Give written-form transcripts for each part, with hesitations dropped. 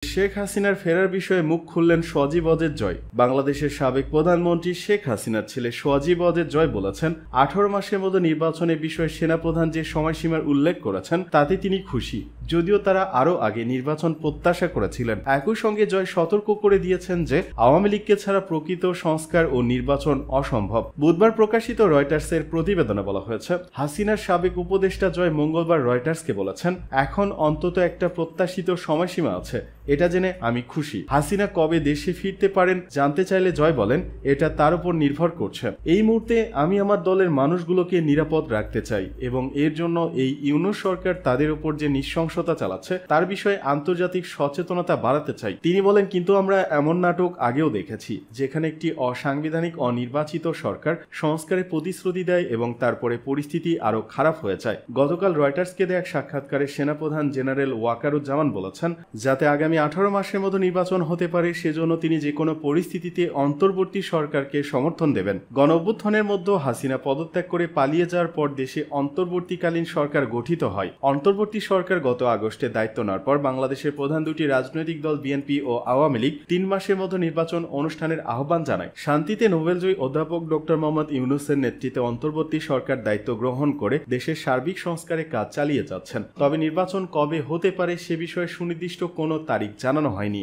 শেখ হাসিনার ফেরার বিষয়ে মুখ খুললেন সজীব ওয়াজেদ জয়। বাংলাদেশের সাবেক প্রধানমন্ত্রী শেখ হাসিনার ছেলে সজীব ওয়াজেদ জয় বলেছেন, 18 মাসের মতো নির্বাচনের বিষয়ে সেনাপ্রধান যে সময়সীমার উল্লেখ করেছেন তাতে তিনি খুশি, যদিও তারা আরও আগে নির্বাচন প্রত্যাশা করেছিলেন। একই সঙ্গে জয় সতর্ক করে দিয়েছেন যে আওয়ামী লীগকে ছাড়া প্রকৃত সংস্কার ও নির্বাচন অসম্ভব। বুধবার প্রকাশিত রয়টার্সের প্রতিবেদনে বলা হয়েছে, হাসিনার সাবেক উপদেষ্টা জয় মঙ্গলবার রয়টার্সকে বলেছেন, এখন অন্তত একটা প্রত্যাশিত সময়সীমা আছে, এটা জেনে আমি খুশি। হাসিনা কবে দেশে ফিরতে পারেন জানতে চাইলে জয় বলেন, এটা তার উপর নির্ভর করছে। এই মুহূর্তে আমি আমার দলের মানুষগুলোকে নিরাপদ রাখতে চাই এবং এর জন্য এই ইউনূস সরকার তাদের উপর যে নৃশংসতা চালাচ্ছে তার বিষয়ে আন্তর্জাতিক সচেতনতা বাড়াতে চাই। তিনি বলেন, কিন্তু আমরা এমন নাটক আগেও দেখেছি যেখানে একটি অসাংবিধানিক অনির্বাচিত সরকার সংস্কারের প্রতিশ্রুতি দেয় এবং তারপরে পরিস্থিতি আরো খারাপ হয়ে যায়। গতকাল রয়টার্সকে দেয়া এক সাক্ষাৎকারে সেনাপ্রধান জেনারেল ওয়াকারুজ্জামান বলেছেন, যাতে আগামী 18 মাসের মতো নির্বাচন হতে পারে সেজন্য তিনি যে কোনো পরিস্থিতিতে অন্তর্বর্তী সরকারকে সমর্থন দেবেন। গণঅভ্যুত্থানের মধ্যে হাসিনা পদত্যাগ করে পালিয়ে যাওয়ার পর দেশে অন্তর্বর্তীকালীন সরকার গঠিত হয়। অন্তর্বর্তী সরকার গত আগস্টে দায়িত্ব নেওয়ার পর বাংলাদেশের প্রধান দুটি রাজনৈতিক দল বিএনপি ও আওয়ামী লীগ 3 মাসের মতো নির্বাচন অনুষ্ঠানের আহ্বান জানায়। শান্তিতে নোবেলজয়ী অধ্যাপক ডক্টর মোহাম্মদ ইউনূসের নেতৃত্বে অন্তর্বর্তী সরকার দায়িত্ব গ্রহণ করে দেশের সার্বিক সংস্কারে কাজ চালিয়ে যাচ্ছেন। তবে নির্বাচন কবে হতে পারে সে বিষয়ে সুনির্দিষ্ট কোনো তারিখ জানানো হয়নি।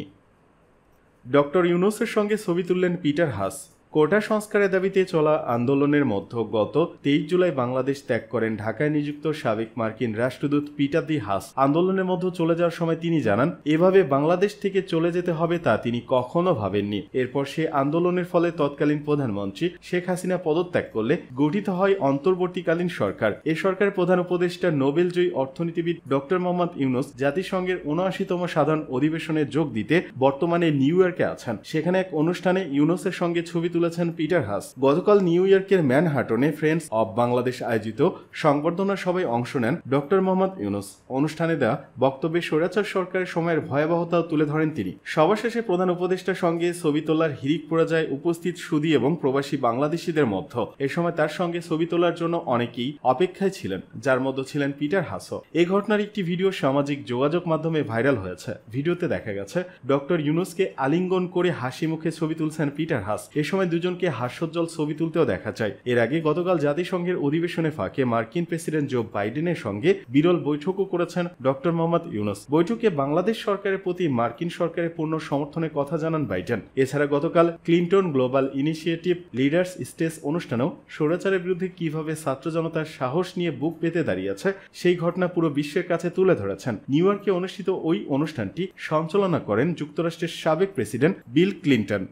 ডক্টর ইউনূসের সঙ্গে ছবি তুললেন পিটার হাস। কোটা সংস্কারের দাবিতে চলা আন্দোলনের মধ্যে গত 23 জুলাই বাংলাদেশ ত্যাগ করেন ঢাকায় নিযুক্ত সাবেক মার্কিন রাষ্ট্রদূত পিটার দি হাস। আন্দোলনের মধ্যে চলে যাওয়ার সময় তিনি জানান, এভাবে বাংলাদেশ থেকে চলে যেতে হবে তা তিনি কখনো ভাবেননি। এরপর সে আন্দোলনের ফলে তৎকালীন প্রধানমন্ত্রী শেখ হাসিনা পদত্যাগ করলে গঠিত হয় অন্তর্বর্তীকালীন সরকার। এ সরকারের প্রধান উপদেষ্টা নোবেলজয়ী অর্থনীতিবিদ ডক্টর মোহাম্মদ ইউনূস জাতিসংঘের 79তম সাধারণ অধিবেশনে যোগ দিতে বর্তমানে নিউ ইয়র্কে আছেন। সেখানে এক অনুষ্ঠানে ইউনূসের সঙ্গে ছবি তুলেছেন পিটার হাস। গতকাল নিউ ইয়র্কের ম্যানহাটনে ফ্রেন্ডস অব বাংলাদেশ আয়োজিত সংবর্ধনা সভায় অংশ নেন ডক্টর মোহাম্মদ ইউনূস। অনুষ্ঠানে দেওয়া বক্তব্যে স্বৈরাচার সরকারের সময়ের ভয়াবহতাও তুলে ধরেন তিনি। সভা শেষে প্রধান উপদেষ্টার সঙ্গে ছবি তোলার হিড়িক পড়ে যায় উপস্থিত সুধী এবং প্রবাসী বাংলাদেশিদের মধ্যে। এ সময় তার সঙ্গে ছবি তোলার জন্য অনেকেই অপেক্ষায় ছিলেন, যার মধ্যে ছিলেন পিটার হাসও। এই ঘটনার একটি ভিডিও সামাজিক যোগাযোগ মাধ্যমে ভাইরাল হয়েছে। ভিডিওতে দেখা গেছে ডক্টর ইউনূসকে আলিঙ্গন করে হাসি মুখে ছবি তুলছেন পিটার হাস। এ সময় দুজনকে হাস্যোজ্জ্বল ছবি তুলতেও দেখা যায়। এর আগে গতকাল জাতিসংঘের অধিবেশনে ফাঁকে মার্কিন প্রেসিডেন্ট জো বাইডেনের সঙ্গে বিরল বৈঠকও করেছেন ডক্টর মোহাম্মদ ইউনূস। বৈঠকে বাংলাদেশ সরকারের প্রতি মার্কিন সরকারের পূর্ণ সমর্থনের কথা জানান বাইডেন। এছাড়া গতকাল Clinton global initiative leaders stage অনুষ্ঠানেও স্বৈরাচারের বিরুদ্ধে কিভাবে ছাত্র জনতার সাহস নিয়ে বুক পেতে দাঁড়িয়েছে সেই ঘটনা পুরো বিশ্বের কাছে তুলে ধরেছেন। নিউ ইয়র্কে অনুষ্ঠিত ওই অনুষ্ঠানটি সঞ্চালনা করেন যুক্তরাষ্ট্রের সাবেক প্রেসিডেন্ট বিল ক্লিন্টন।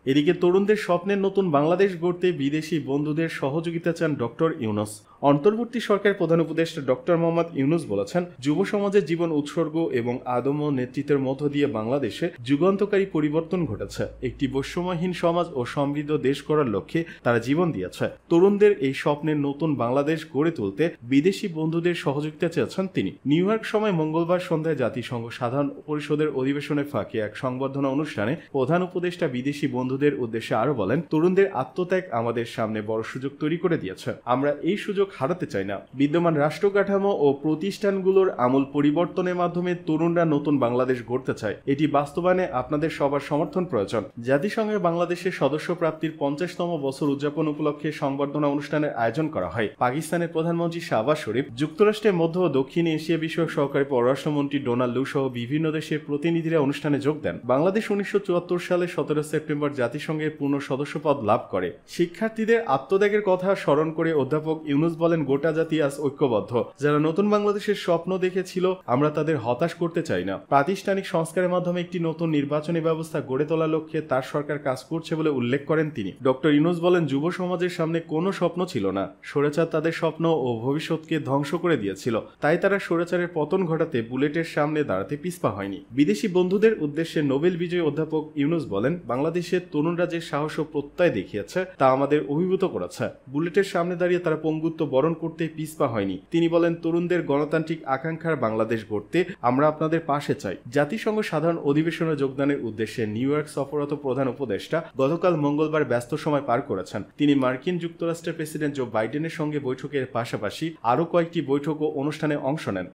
এদিকে তরুণদের স্বপ্নের নতুন বাংলাদেশ গড়তে বিদেশি বন্ধুদের সহযোগিতা চান ডক্টর ইউনূস। অন্তর্বর্তী সরকারের প্রধান উপদেষ্টা ডক্টর মোহাম্মদ ইউনূস বলেছেন, যুব সমাজের জীবন উৎসর্গ এবং আদম্য নেতৃত্বের মধ্য দিয়ে বাংলাদেশে যুগান্তকারী পরিবর্তন ঘটেছে। একটি বৈষম্যহীন সমাজ ও সমৃদ্ধ দেশ গড়ার লক্ষ্যে তারা জীবন দিয়েছে। তরুণদের এই স্বপ্নের নতুন বাংলাদেশ গড়ে তুলতে বিদেশি বন্ধুদের সহযোগিতা চেয়েছেন তিনি। নিউ ইয়র্ক সময় মঙ্গলবার সন্ধ্যায় জাতিসংঘ সাধারণ পরিষদের অধিবেশনের ফাঁকে এক সংবর্ধনা অনুষ্ঠানে প্রধান উপদেষ্টা বিদেশি বন্ধুদের উদ্দেশ্যে আরো বলেন, তরুণদের আত্মত্যাগ আমাদের সামনে বড় সুযোগ তৈরি করে দিয়েছে। আমরা এই সুযোগ হারাতে চাই না। বিদ্যমান রাষ্ট্র কাঠামো ও প্রতিষ্ঠানগুলোর আমূল পরিবর্তনের মাধ্যমে তরুণরা নতুন বাংলাদেশ গড়তে চায়। এটি বাস্তবায়নে আপনাদের সবার সমর্থন প্রয়োজন। জাতিসংঘের বাংলাদেশের সদস্য প্রাপ্তির 50তম বছর উদযাপন উপলক্ষে সংবর্ধনা অনুষ্ঠানের আয়োজন করা হয়। পাকিস্তানের প্রধানমন্ত্রী শাহবাজ শরীফ, যুক্তরাষ্ট্রের মধ্য ও দক্ষিণ এশিয়া বিষয়ক সহকারী পররাষ্ট্রমন্ত্রী ডোনাল্ড লু সহ বিভিন্ন দেশের প্রতিনিধিরা অনুষ্ঠানে যোগ দেন। বাংলাদেশ 1974 সালে 17 সেপ্টেম্বর জাতিসংঘের পূর্ণ সদস্যপদ লাভ করে। শিক্ষার্থীদের আত্মত্যাগের কথা স্মরণ করে অধ্যাপক ইউনূস বলেন, গোটা জাতি আজ ঐক্যবদ্ধ। যারা নতুন বাংলাদেশের স্বপ্ন দেখেছিল আমরা তাদের হতাশ করতে চাই না। প্রাতিষ্ঠানিক সংস্কারের মাধ্যমে একটি নতুন নির্বাচনী ব্যবস্থা গড়ে তোলার লক্ষ্যে তার সরকার কাজ করছে বলে উল্লেখ করেন তিনি। ডক্টর ইউনূস বলেন, যুব সমাজের সামনে কোনো স্বপ্ন ছিল না। স্বৈরাচার তাদের স্বপ্ন ও ভবিষ্যৎকে ধ্বংস করে দিয়েছিল। তাই তারা স্বৈরাচারের পতন ঘটাতে বুলেটের সামনে দাঁড়াতে পিছপা হয়নি। বিদেশি বন্ধুদের উদ্দেশ্যে নোবেল বিজয়ী অধ্যাপক ইউনূস বলেন, বাংলাদেশের তরুণরা যে সাহস ও প্রত্যয় দেখিয়েছে তা আমাদের অভিভূত করেছে। বুলেটের সামনে দাঁড়িয়ে তারা পঙ্গুত্ব বরণ করতে পিছপা হয়নি। তিনি বলেন, তরুণদের গণতান্ত্রিক আকাঙ্ক্ষার বাংলাদেশ গড়তে আমরা আপনাদের পাশে চাই। জাতিসংঘ সাধারণ অধিবেশনে যোগদানের উদ্দেশ্যে নিউ ইয়র্ক সফররত প্রধান উপদেষ্টা গতকাল মঙ্গলবার ব্যস্ত সময় পার করেছেন। তিনি মার্কিন যুক্তরাষ্ট্রের প্রেসিডেন্ট জো বাইডেনের সঙ্গে বৈঠকের পাশাপাশি আরও কয়েকটি বৈঠক ও অনুষ্ঠানে অংশ নেন।